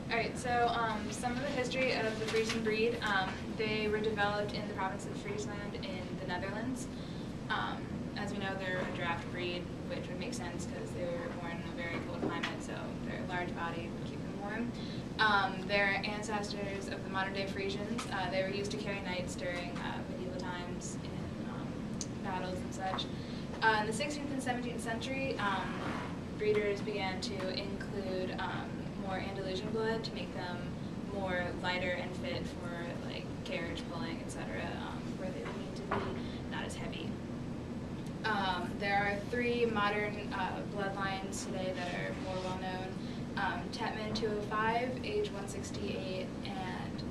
Alright, so some of the history of the Frisian breed, they were developed in the province of Friesland in the Netherlands. As we know, they're a draft breed, which would make sense because they were born in a very cold climate, so their large body would keep them warm. They're ancestors of the modern-day Fresians. They were used to carry knights during medieval times in battles and such. In the 16th and 17th century, breeders began to include more Andalusian blood to make them more lighter and fit for like carriage pulling, etc., where they would need to be not as heavy. There are 3 modern bloodlines today that are more well known: Tetman 205, age 168, and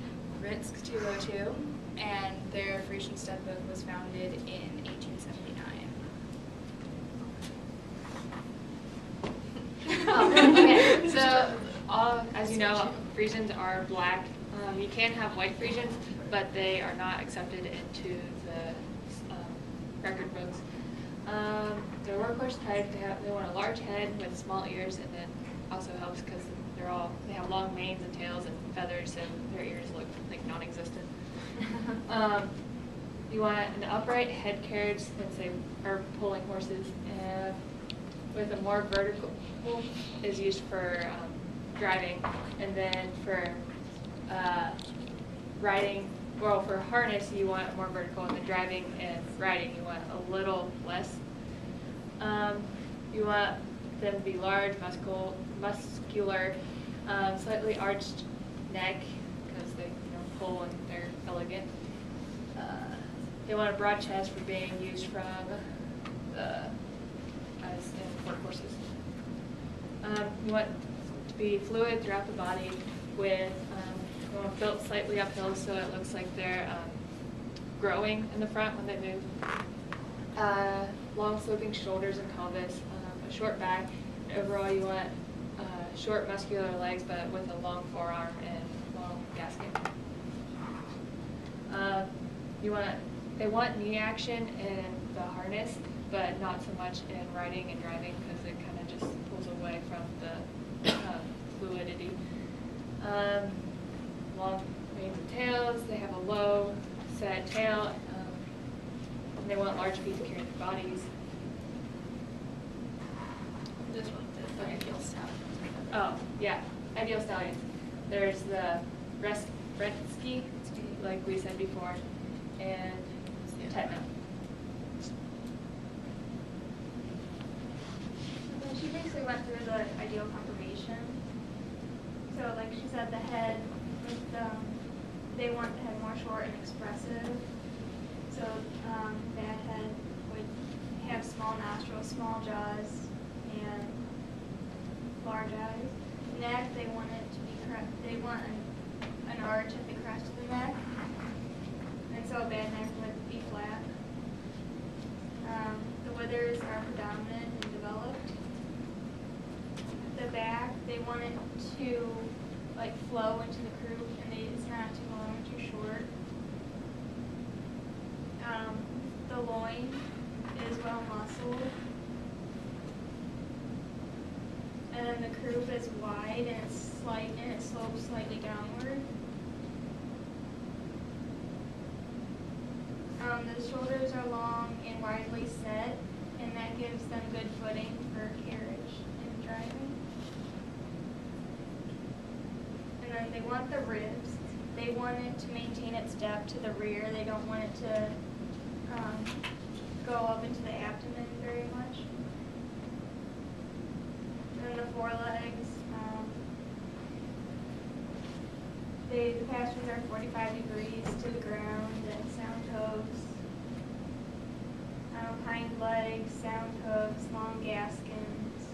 Ritsk 202, and their Frisian stud-book was founded in 1879. Okay, so as you know, Fresians are black. You can have white Fresians, but they are not accepted into the record books. Their workhorse type, they want a large head with small ears, and then also helps because they have long manes and tails and feathers, so their ears look like non-existent. You want an upright head carriage since they are pulling horses, with a more vertical is used for driving, and then for riding, well, for harness you want more vertical, and then driving and riding you want a little less. You want them to be large, muscular, slightly arched neck because they pull and they're elegant. They want a broad chest for being used from as in workhorses. You want to be fluid throughout the body with built slightly uphill so it looks like they're growing in the front when they move. Long sloping shoulders and pelvis, a short back. Overall you want short muscular legs but with a long forearm and long gasket. They want knee action in the harness, but not so much in riding and driving because it kind of just pulls away from the fluidity. Long manes and tails. They have a low set tail, and they want large feet to carry their bodies. This one, the ideal stallion. Oh, yeah, ideal stallions. There's the Fretsky, like we said before, and Tetman. She basically went through the ideal conformation. So, like she said, the head, they want the head more short and expressive. So, that head would have small nostrils, small jaws, and large eyes. Neck, they want it to be they want an arch at the crest of the neck, and so a bad neck would be flat. The withers are predominant and developed. The back, they want it to flow into the croup, and it's not too long or too short. The loin is well muscled, and then the croup is wide and it slopes slightly downward. The shoulders are long and widely set, and that gives them good footing for carriage and driving. And then they want the ribs. They want it to maintain its depth to the rear. They don't want it to go up into the abdomen very much. And then the forelegs, the pastures are 45 degrees to the ground and sound hooves. Hind legs, sound hooves, long gaskins.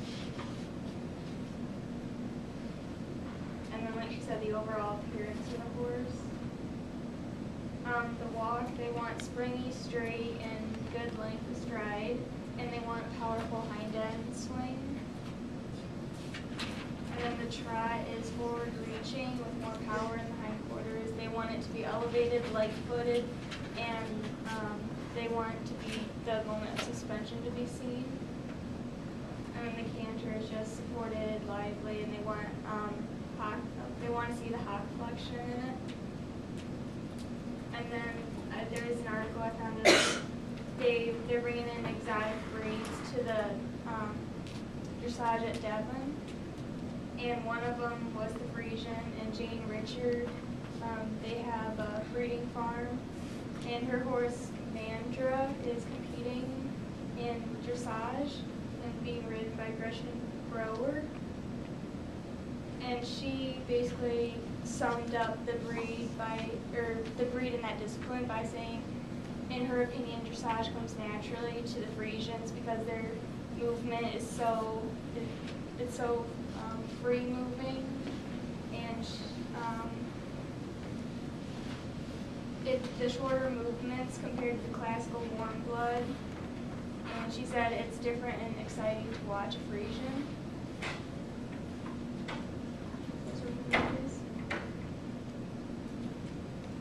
And then, like you said, the overall appearance of the horse. The walk, they want springy, straight, and good length of stride. And they want powerful hind end swing. And then the trot is forward reaching with more power in the hindquarters. They want it to be elevated, light-footed, and they want it to be the moment of suspension to be seen. And then the canter is just supported, lively, and they want selection in it. And then there is an article I found that they're bringing in exotic breeds to the dressage at Devon. And one of them was the Fresian, and Jane Richard. They have a breeding farm, and her horse Mandra is competing in dressage and being ridden by Gretchen Brower. And she basically summed up the breed in that discipline by saying, in her opinion, dressage comes naturally to the Fresians because their movement is so free moving, and the shorter movements compared to the classical warm blood. And she said it's different and exciting to watch a Fresian. I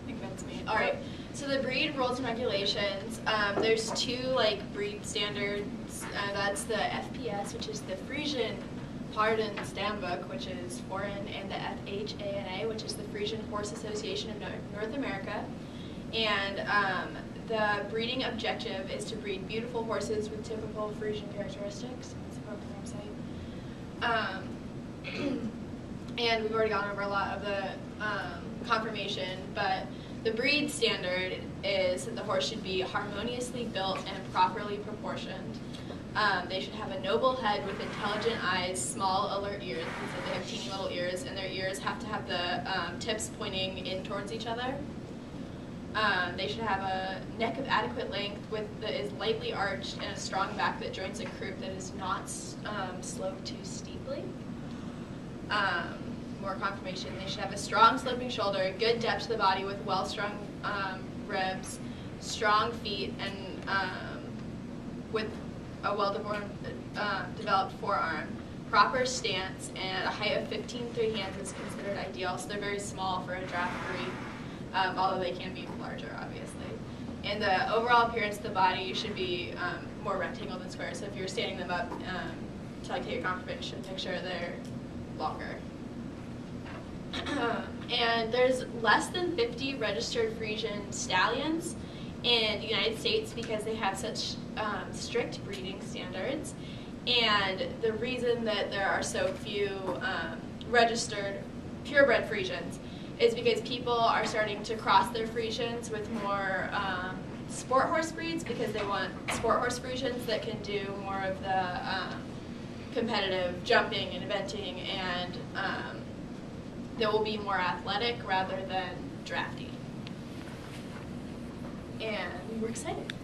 think that's me. All right. So the breed rules and regulations. There's two breed standards. That's the FPS, which is the Fresian Pardon Standbook, which is foreign, and the FHANA, which is the Fresian Horse Association of North America. And the breeding objective is to breed beautiful horses with typical Fresian characteristics. That's the website. And we've already gone over a lot of the conformation, but the breed standard is that the horse should be harmoniously built and properly proportioned. They should have a noble head with intelligent eyes, small, alert ears, so they have teeny little ears, and their ears have to have the tips pointing in towards each other. They should have a neck of adequate length that is lightly arched and a strong back that joins a croup that is not sloped too steeply. More confirmation. They should have a strong sloping shoulder, good depth to the body with well-strung ribs, strong feet, and with a well-developed forearm, proper stance, and a height of 15-3 hands is considered ideal. So they're very small for a draft breed, although they can be larger, obviously. And the overall appearance of the body should be more rectangle than square. So if you're standing them up to take a confirmation picture, they're longer. And there's less than 50 registered Fresian stallions in the United States because they have such strict breeding standards. And the reason that there are so few registered purebred Fresians is because people are starting to cross their Fresians with more sport horse breeds because they want sport horse Fresians that can do more of the competitive jumping and eventing, and that will be more athletic rather than drafty. And we're excited.